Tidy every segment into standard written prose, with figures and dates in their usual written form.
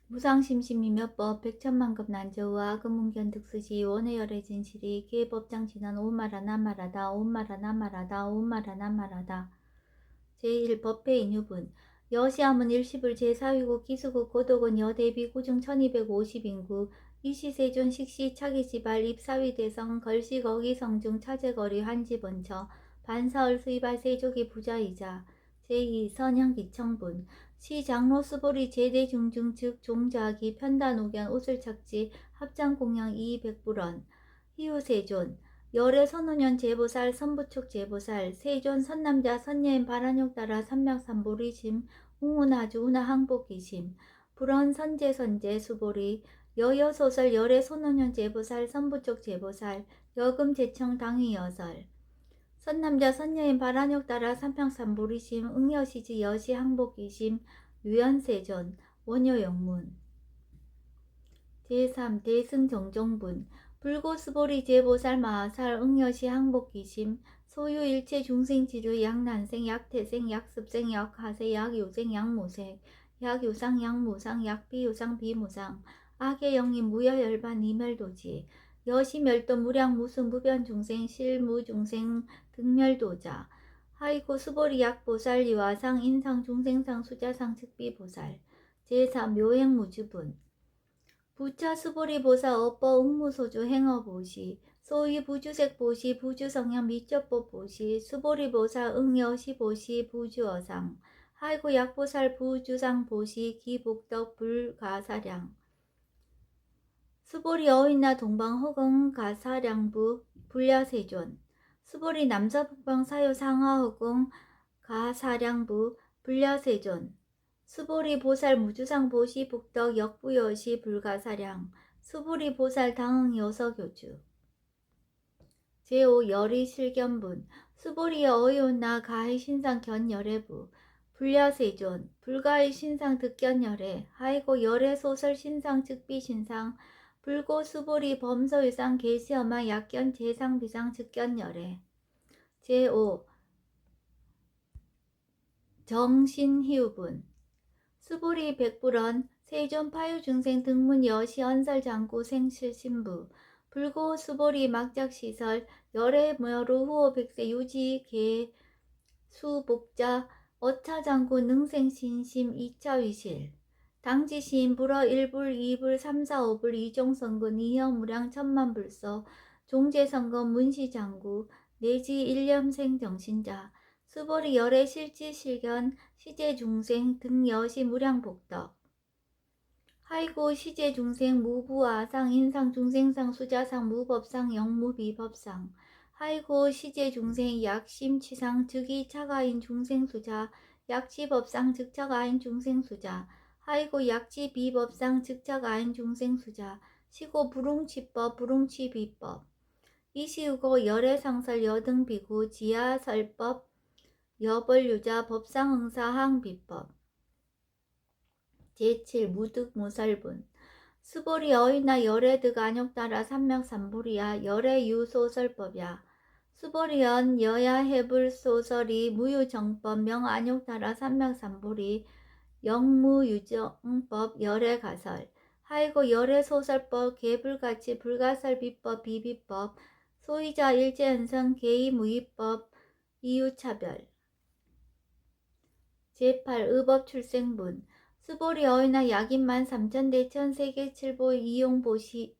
무상심심이 몇법 백천만급 난저우와 금문견 득수시 원해열의 진실이 계법장 진한 오마라 나마라다 오마라 나마라다 오마라 나마라다. 제1법회 인유분 여시함은 일시불 제4위국 기수국 고독은 여대비 구중 1250인구 이시세존 식시 차기지발 입사위대성 걸시 거기성중 차제거리 한지번처 반사을 수이발 세족이 부자이자. 제2 선형기청분 시장로 수보리 제대중중 즉 종자기 편단오견 옷을착지 합장공양 이백불원 희우세존 열애 선운년 제보살 선부축 제보살 세존 선남자 선예인 바란욕 따라 삼맥삼보리심 웅운아주 운하항복이심 불원 선제 선제 수보리 여여소설 열애 선운년 제보살 선부축 제보살 여금 제청 당위여설 선남자 선여인 바란욕 따라 삼평삼보리심 응여시지 여시 항복이심 유연세존 원효영문 제3 대승정종분 불고스보리 제보살 마하살 응여시 항복기심 소유일체 중생지류 약난생 약태생 약습생 약하세 약요생 약모색 약요상 약무상 약비요상 비무상 악의 영이 무여열반 이멸도지 여시멸도 무량무승 무변중생 실무중생 등멸도자 하이고 수보리 약보살 이화상 인상 중생상 수자상 즉비보살 제3 묘행무주분 부차 수보리 보사 업보 응무소주 행어보시 소위 부주색 보시 부주성형 미적법 보시 수보리 보사 응여시 보시 부주어상 하이고 약보살 부주상 보시 기복덕 불가사량 수보리 어인나 동방 허공 가사량부 불야세존 수보리 남서북방 사요 상하 허공 가사량부 불야세존 수보리 보살 무주상 보시 북덕 역부여시 불가사량 수보리 보살 당응 여서교주 제5 열의 실견분 수보리 어이온나 가의 신상 견열애부 불야세존 불가의 신상 득견열애 하이고 열애 소설 신상 즉비 신상 불고 수보리 범서유상 계시엄마 약견 제상 비상 즉견열애 제5 정신희우분 수보리 백불원 세존 파유중생 등문 여시 언설장구 생실신부 불고 수보리 막작시설 열애 묘루 후호 백세 유지 개 수복자 어차장구 능생신심 2차위실 당지시인 불어 1불 2불 3, 4, 5불 이종선군 이형무량 천만불서 종제선거 문시장구 내지 일념생 정신자 수보리 열애 실지실견 시제중생 등여시 무량복덕 하이고 시제중생 무부아상 인상중생상 수자상 무법상 영무비법상 하이고 시제중생 약심치상 즉이 차가인 중생수자 약지법상 즉차가인 중생수자 하이고 약지비법상 즉차가인 중생수자 시고 불웅치법 불웅치비법 이시우고 열애상설 여등비구 지하설법 여벌유자 법상응사항비법 제7 무득무설분 수보리 어이나 열애득 안욕따라 삼맥삼보리야 열애유소설법야 수보리연 여야해불소설이 무유정법 명안욕따라 삼맥삼보리 영무유정법 열애가설 하이고 열애소설법 개불가치 불가설비법 비비법 소이자 일제현성 개의무위법 이유차별 제8 의법출생분 수보리 어이나 약인만 삼천대천 세계칠보 이용보시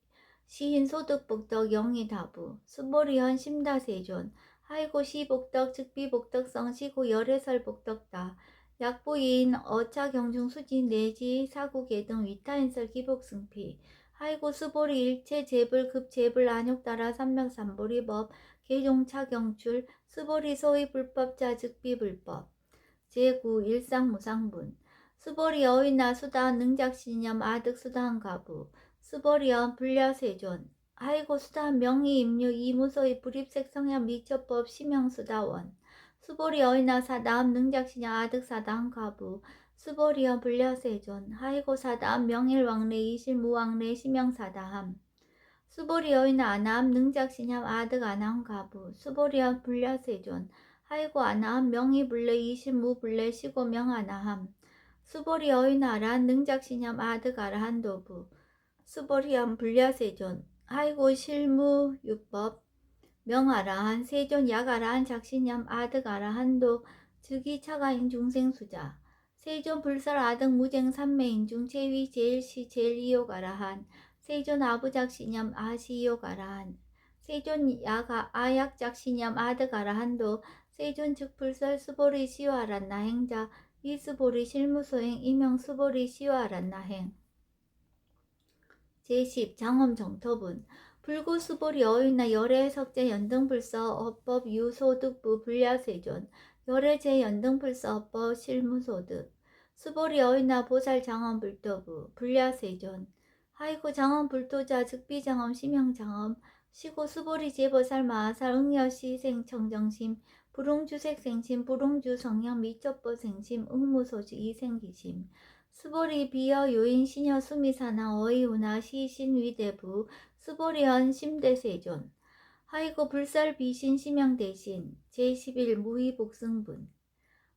시인소득복덕 영의다부 수보리현 심다세존 하이고 시복덕 즉비복덕성 시고 열애설복덕다 약부인 어차경중 수진 내지 사구계 등 위타인설 기복승피 하이고 수보리 일체 재불 급재불 안욕따라 삼맥삼보리법 개종차경출 수보리 소위 불법자 즉비불법 제9 일상무상분 수보리 어이나 수다 능작신념 아득수다한 가부 수보리언 불려세존 하이고 수다 명의 임류 이무소의 불입색 성향 미처법 심형수다원 수보리 어이나 사다음 능작신념 아득사다한 가부 수보리언 불려세존 하이고 사다음 명일왕래 이실무왕래 심형사다함 수보리 어이나 아나함 능작신념 아득 아나함 가부 수보리언 불려세존 하이고 아나함 명의불래 이실무불래 시고명 아나함 수보리 어휘나란 능작신념 아득아라 한도부 수보리함 불야세존 하이고 실무유법 명아라한 세존 약아라한 작신념 아득아라 한도 즉위 차가인 중생수자 세존 불설 아득 무쟁 삼매인중 제위 제일시 제일이요가라한 세존 아부작신념 아시이요가라한 세존 야가 아약작신념 아득아라한도 세존 즉불설 수보리 시와란나 행자 이수보리 실무소행 이명 수보리 시와란나행 제10 장엄정토분 불구수보리 어휘나 열애석제 연등불서 어법 유소득부 불야세존 열애제 연등불서 어법 실무소득 수보리 어휘나 보살 장엄불도부 불야세존 하이고 장엄불도자 즉비장엄 심형장엄 시고 수보리 제보살 마하살 응여시 생청정심 불웅주색생심 불웅주 성령 미적보 생심 응무소지 이생기심 수보리 비여 요인 시녀 수미사나 어이우나 시신 위대부 수보리언 심대세존 하이고 불설 비신 심양 대신 제11 무의복승분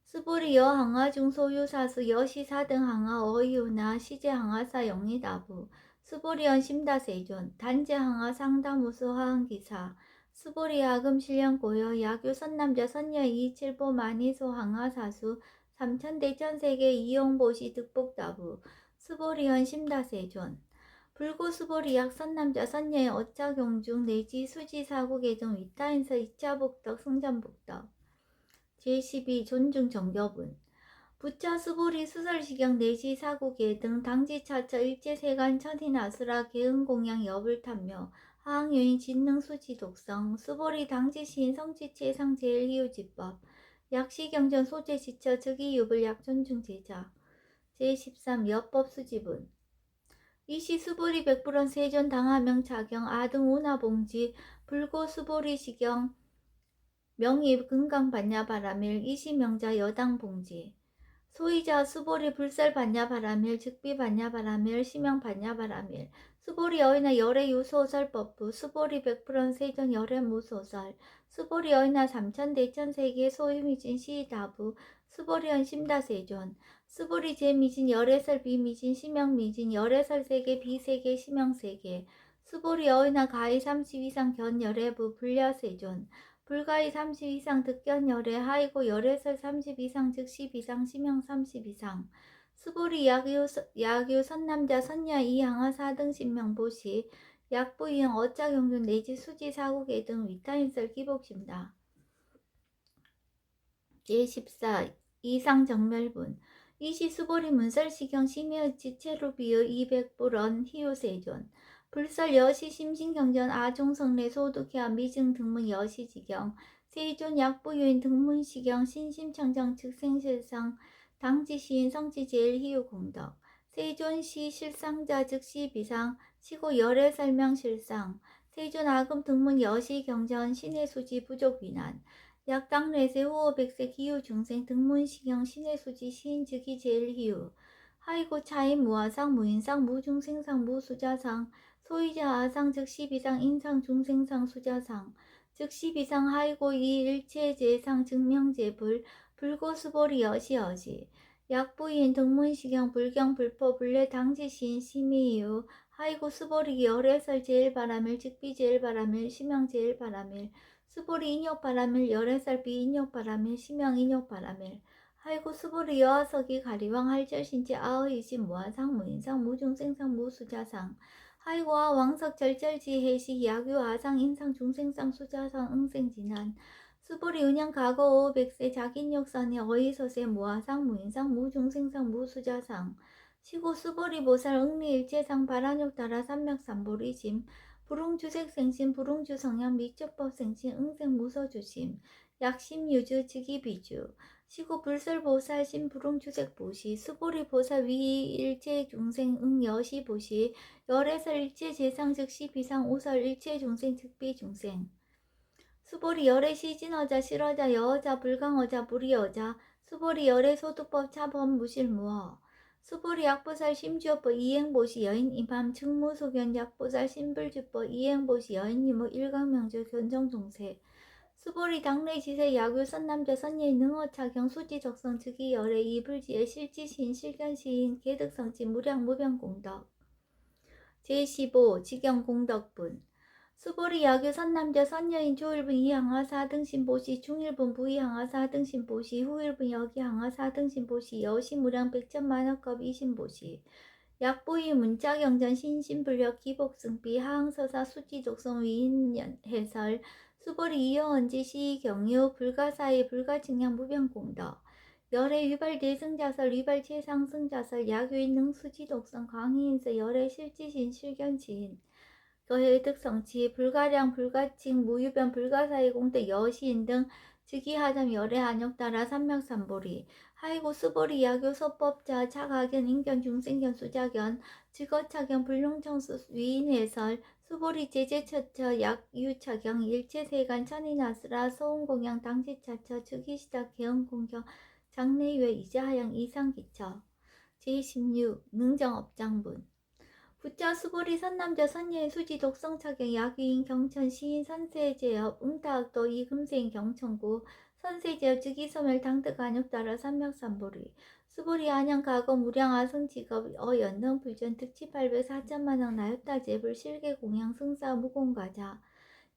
수보리 여항아 중소유사수 여시사등 항아 어이우나 시제항아사 영리다부 수보리언 심다세존 단제항아 상다무수 하항기사 수보리 하금 실령고여 야교 선남자 선녀 이칠보 마니소 항아사수 삼천대천세계 이용보시 득복다부 수보리언 심다세존 불고수보리약 선남자 선녀의 어짜경중 내지 수지사국의정 위타인서 이차복덕 승전복덕 제12 존중정교분 부처 수보리 수설시경 내지 사국의 등 당지차처 일제세간 천인아수라 개응공양 여불탐묘 하항요인 진능수지 독성 수보리 당지시인 성지체상 제일희우지법 약시경전 소재시처 즉이유불 약존중제자 제13 여법수지분 이시 수보리 백불원 세존 당하명 차경 아등 운하봉지 불고 수보리 시경 명의 금강 반야바라밀 이시명자 여당 봉지 소이자 수보리 불설 반야바라밀 즉비 반야바라밀 시명 반야바라밀 수보리 어이나 열애 유소설법부 수보리 백불원 세존 열애 무소설 수보리 어이나 삼천대천세계 소유미진 시다부 수보리언 심다세존 수보리 제미진 열애설 비미진 시명미진 열애설 세계 비세계 시명세계 수보리 어이나 가히 30 이상 견열애부 불야세존 불가히 30 이상 득견열애 하이고 열애설 30 이상 즉 10 이상 시명 30 이상 수보리 야교 선남자 선녀 이항아 4등 신명보시 약부이응 어짜경륜 내지 수지 사국의 등 위타인설 기복심다. 제14 이상정멸분 이시 수보리 문설시경 심의의 지체루비의 200불원 희우세존 불설 여시 심신경전 아종성례 소득해야 미증 등문 여시지경 세존 약부유인 등문시경 신심청정 즉생실상 당지시인 성지제일 희우공덕 세존시 실상자 즉시 비상 시고 열애 설명 실상 세존 아금 등문 여시경전 신의수지 부족위난 약당례세 후오백세 기후중생 등문시경 신의수지 시인즉이 제일희우 하이고 차인 무아상 무인상 무중생상 무수자상 소이자 아상 즉시 비상 인상 중생상 수자상 즉시 비상 하이고 이 일체제상 증명제불 불고수보리 여시여시 약부인 등문시경 불경 불포 불례 당지시인 심의유 하이고 수보리 열애설 제일바라밀 즉비 제일바라밀 시명 제일바라밀 수보리 인욕바라밀 열애설 비인욕바라밀 시명 인욕바라밀 하이고 수보리 여하석이 가리왕 할절신지 아의이신 무아상 무인상 무중생상 무수자상 하이고아 왕석 절절지 해시 야규 아상 인상 중생상 수자상 응생진한 수보리 은양 과거 500세 자긴욕선의 어이소세 무아상 무인상 무중생상 무수자상 시고 수보리 보살 응리일체상 바란욕다라 삼맥삼보리심 불웅주색생심 불웅주성향 미적법생심 응생무서주심 약심유주 즉이비주 시고 불설보살 신불웅주색보시 수보리보살 위일체중생 응여시보시 열애설 일체재상 즉시 비상 오설 일체중생 즉비중생 수보리 열애 시진어자 실어자 여어자 불강어자 불이어자 수보리 열애 소득법 차범 무실무어 수보리 약보살 심주어법 이행보시 여인 임함 측무소견 약보살 신불주법 이행보시 여인 이모 일강명주 견정종세 수보리 당내지세 야규 선남자 선예인 능어차경 수지적성 즉위열애 이불지의 실지시인 실견시인 개득성지 무량 무변공덕 제15 직영공덕분 수보리 야규 선남자 선여인 조일분 이항하 4등신 보시 중일분 부이항하 4등신 보시 후일분 여기항하 4등신 보시 여시무량 백천만억급 이신보시 약보이 문자경전 신신불력 기복승비 하항서사 수지독성 위인해설 수보리 이영언지 시경유 불가사의 불가증량 무변공덕 열애 유발 대승자설 유발 최상승자설 야교인 능수지독성 광희인서 열애 실지신 실견지인 거의 득성치 불가량 불가칭 무유변 불가사의 공대 여시인 등 즉위하점 열애 한역따라 삼명삼보리 하이고 수보리 야교 소법자 차가견 인견 중생견 수자견 직어차견 불룡청수 위인해설 수보리 제제처처 약유차경 일체세간 천인아스라 소음공양 당시차처 즉위시작 개헌공경 장래외 이자하양 이상기처 제16 능정업장분 부자 수보리 선남자 선예인 수지 독성차경 야귀인 경천 시인 선세제업 응타학도 이금세인 경천구 선세제업 즉위소멸 당득 안육따라 삼명삼보리 수보리 안양 가거 무량 아승직업 어연능 불전 특치 800 4천만원 나였다 제불 실계 공양 승사 무공가자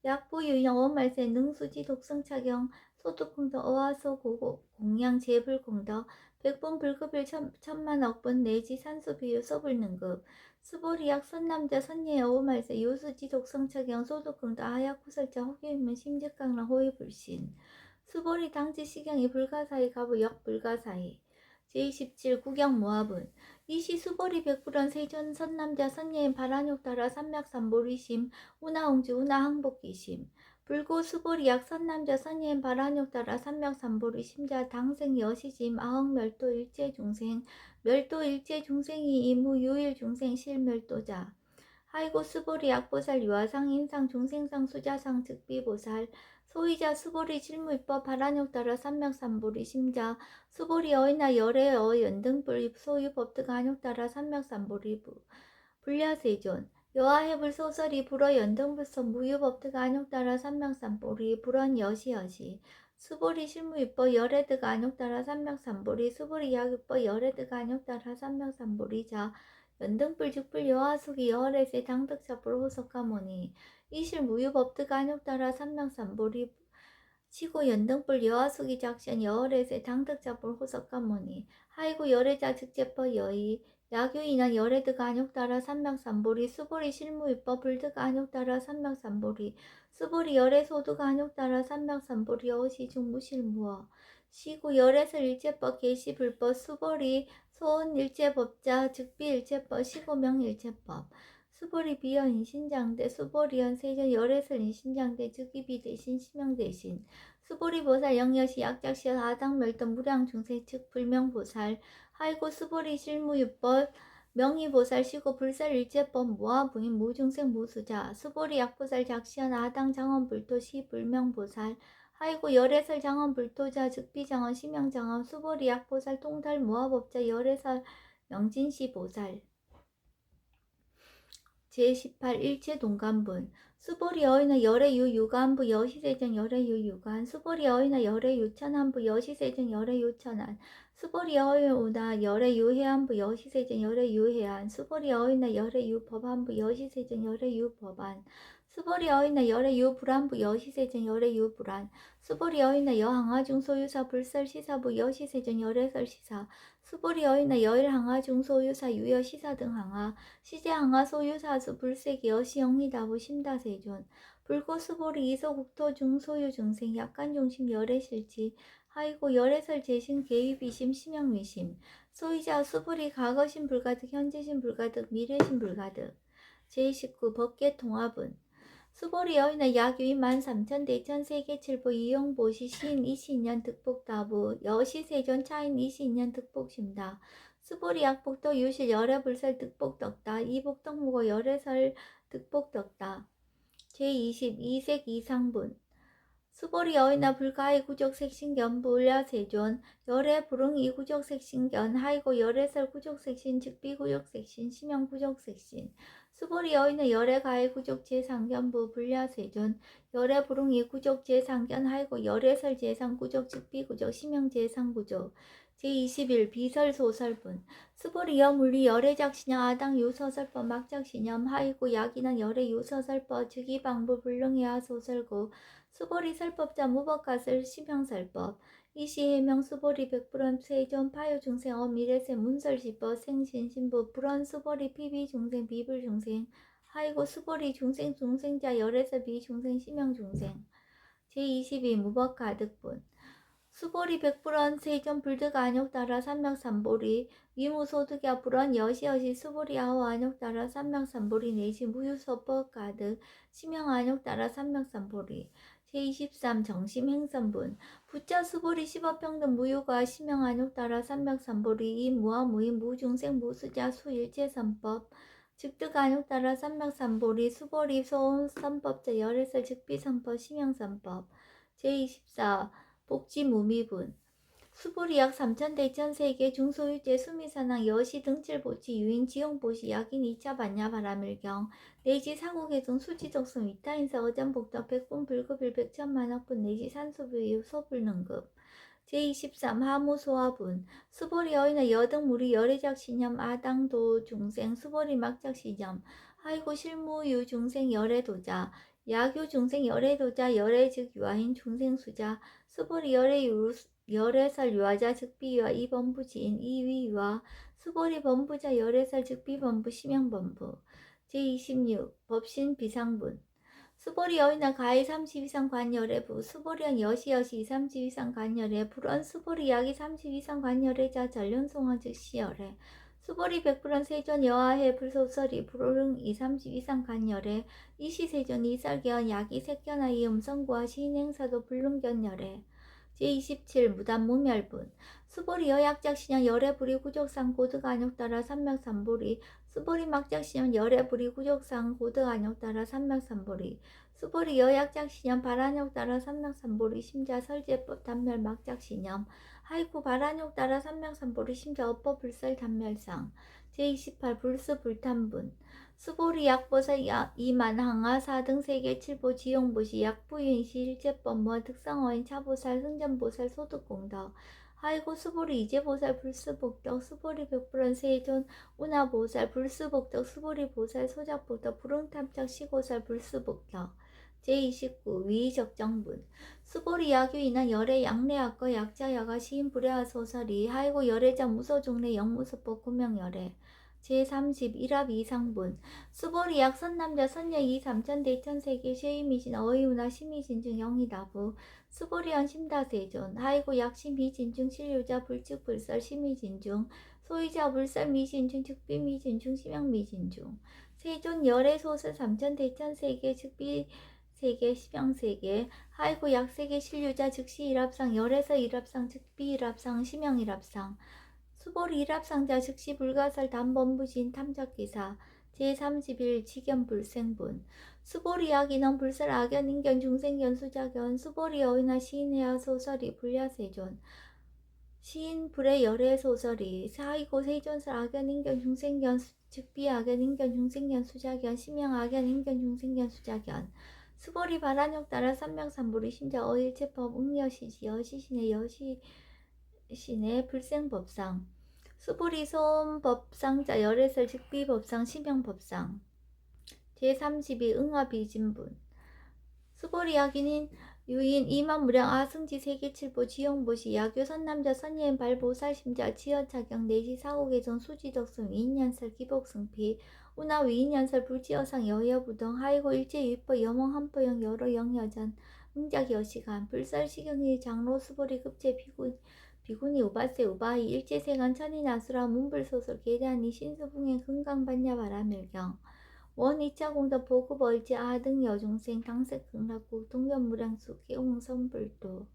약부유영 어말세 능수지 독성차경 소득공덕 어화소 공양 제불공덕 백분 불급일 천만억분 내지 산수비유 서불능급 수보리약 선남자 선예 어우말세 요수지 독성차경 소득공덕 하약구설자 호기인문 심직강랑 호위불신 수보리 당지 시경이 불가사의 가부 역불가사의 제27 구경모합은 이시 수보리 백불원 세존 선남자 선예인 바란욕따라 삼맥삼보리심 운하홍주 운하항복기심 불고 수보리약 선남자 선예인 바란욕따라 삼맥삼보리 심자 당생 여시짐 아흥멸도 일체중생 멸도 일체중생이 이무 유일중생 실멸도자 하이고 수보리 약보살 유아상 인상 중생상 수자상 즉비보살 소이자 수보리 실무입법 바란욕따라 삼맥삼보리 심자 수보리 어이나 열애 연등불 소유 법득 안욕따라 삼맥삼보리부 불야세존 여하해불 소설이 불어 연등불서 무유법득 안욕따라 삼맥삼보리 불언 여시여시 수보리 실무입법 열애득 안욕따라 삼맥삼보리 수보리 약입법 열애득 안욕따라 삼맥삼보리자 연등불 즉불 여하숙이 여월에세 당득자불 호석가모니 이실 무유법득 안욕따라 삼명삼보리 치고 연등불 여하숙이 작션 여월에세 당득자불 호석가모니 하이고 열애자 즉제법 여의 야교인한 열애득 안욕따라 삼명삼보리 수보리 실무입법 불득 안욕따라 삼명삼보리 수보리 열애소득 안욕따라 삼명삼보리 어시중 무실무어 시고 열애설 일제법 개시불법 수보리 소원 일체법자 즉비 일체법 시고명 일체법 수보리 비연 인신장대 수보리연 세전 열애설 인신장대 즉위비 대신 시명 대신 수보리 보살 영여시 약작시 하당멸도 무량중생 즉 불명보살 하이고 수보리 실무유법 명의보살 시고 불살 일체법 무아부인 무중생 무수자 수보리 약보살 작시한 아당 장원불토 시 불명보살 하이고 열애설 장원 불토자 즉비장원 심양장원 수보리 약보살 통달 무화법자 열애설 명진시 보살 제18 일체 동간분 수보리 어이나 열애유 유간부 여시세정 열애유 유간 수보리 어이나 열애유 천한부 여시세정 열애유 천한 수보리 어이나 열애유 해안부 여시세정 열애유 해안 수보리 어이나 열애유 법한부 여시세정 열애유 법안 수보리 어이나 열애유 불안부 여시세정 열애유 불안 수보리 어이나 여항하중 소유사 불설 시사부 여시세정 열애설 시사 수보리 어이나 여일항하중 소유사 유여 시사 등 항하 시제항하 소유사수 불세기 여시영리다부 심다세존 불고 수보리 이소국토 중소유 중생 약간중심 열애실지 하이고 열애설 재신 개위비심 심영미심 소이자 수보리 과거신 불가득 현재신 불가득 미래신 불가득 제19 법계통합은 수보리 여인의 약유인 13,000 대천 세계칠보 이용보시 시인 22년 득복다부 여시세존 차인 22년 득복심다 수보리 약복도 유실 열애불설 득복덕다 이복덕무고 열애설 득복덕다 제22색 이상분 수보리 어이나 불가의 구족 색신견 불야세존 열의 불응이 구족 색신견 하이고 열의설 구족 색신 즉비 구족 색신 심형 구족 색신 수보리 어이나 열의 가의 구족 제상견부 불야세존 열의 불응이 구족 제상견 하이고 열의설 제상 구족 즉비 구족 심형 제상 구족 제21 비설소설분 수보리 여물리 열의 작신형 아당 유서설법 막작신염 하이고 약이나 열의 유서설법 즉이방부 불능이하 소설고 수보리 설법자 무법가설 심형설법 이시해명 수보리 백불원 세존 파요 중생 미래세 문설시법 생신신부 불원 수보리 피비 중생 비불 중생 하이고 수보리 중생 중생자 열에서 비중생 심형 중생 제22 무법가득분 수보리 백불원 세존 불득 안욕 따라 삼명삼보리 위무소득야 불원 여시여시 수보리 아호 안욕 따라 삼명삼보리 내시 무유소법 가득 심형 안욕 따라 삼명삼보리 제23 정심행선분 부자 수보리 십업평등 무효가 심형 안욕 따라 삼명삼보리 이무와 무인 무중생 무수자 수일체선법 즉득 안욕 따라 삼명삼보리 수보리 소선법자 열애설 즉비선법 심형선법 제24 복지무미분 수보리 약 3천대천세계 중소유재 수미산항 여시 등칠보치 유인 지용보시 약인 2차 반야 바라밀경 내지 사고개성 수지독성 위타인사 어전복덕 백분 불급일 백천만억분 내지 산소부유 소불능급 제23 하무소화분 수보리 어이나 여등무리 열애작신염 아당도 중생 수보리 막작신염 하이고 실무유 중생 열애도자 야교 중생 열애도자 열애즉 유아인 중생수자 수보리 열애설 유아자 즉비유아 이범부지인 이위유아 수보리 범부자 열애설 즉비범부 심형범부 제26 법신 비상분 수보리 여이나 가히 30 이상 관열애부 수보리한 여시여시 30 이상 관열애 불원 수보리 약이 30 이상 관열애자 전륜송화 즉시열애 수보리 백불원 세존 여하해 불소설이 불호릉 30 이상 관열애 이시세존 이설견 약이 색견하이 음성구와 시인행사도 불능견열애 제27 무단무멸분 수보리 여약작신형 열애불이 구족상 고득안욕 따라 삼맥삼보리 수보리 막작신형 열애불이 구족상 고득안욕 따라 삼맥삼보리 수보리 여약작신형 발안욕 따라 삼맥삼보리 심자 설제법 단멸 막작신형 하이쿠 발안욕 따라 삼맥삼보리 심자 업법 불설 단멸상 제28 불수 불탄분 수보리 약보사 이만항하 4등 세계 7보 지용보시 약부인시 일제법무 특성어인 차보살 승전보살 소득공덕 하이고 수보리 이제보살 불수복덕 수보리 백불원 세존 운하보살 불수복덕 수보리 보살 소작복덕 불응탐착 시고살 불수복덕 제29 위적정분 수보리 야규인한 열애 양례학과 약자야가 시인 불애하 소설이 하이고 열애자 무소종례 영무소법 구명열애 제30 일합 이상분 수보리 약 선남자 선녀 이 3천대천세계 쉐이미신 어이우나 심의진중 영이다부 수보리한 심다세존 하이고 약 심의진중 신류자 불측불설 심의진중 소유자 불설 미진중 즉비미진중 심형미진중 세존 열애 소설 3천대천세계 즉비 세계 심형세계 하이고 약세계 신류자 즉시 일합상 열에서 일합상 즉비 일합상 심형 일합상 수보리 일합상자 즉시 불가설 단범부진 탐작기사 제31 직연불생분 수보리 약인원 불설 악연 인견 중생견 수작견 수보리 어이나 시인해야 소설이 불야세존 시인 불의 열애 소설이 사이고 세존설 악연 인견 중생견 즉비 악연 인견 중생견 수작견 심형 악연 인견 중생견 수작견 수보리 발안욕 따라 삼명삼보리 심자 어일체법 응여시지 여시신의 여시신의 불생법상 수보리 소음법상자 열애설 즉비법상 심형법상 제32 응화비진분 수보리 약인인 유인 이만무량 아승지 세계칠보 지용보시 야교 선남자 선예인 발보살 심자 지연차경 내시 사고개정 수지덕승 위인연설 기복승피 운하 위인연설 불지어상 여여부동 하이고 일제유법 여몽 한포영 여러 영여전 응작 여시간 불설시경이 장로 수보리 급제 비군이 우바세 우바이 일제세간 천인아수라 문불소설 계단이 신수붕의 금강반야 바라밀경 원 2차 공덕 보급 얼지 아등 여중생 당색 극락국 동전무량수 개홍선불도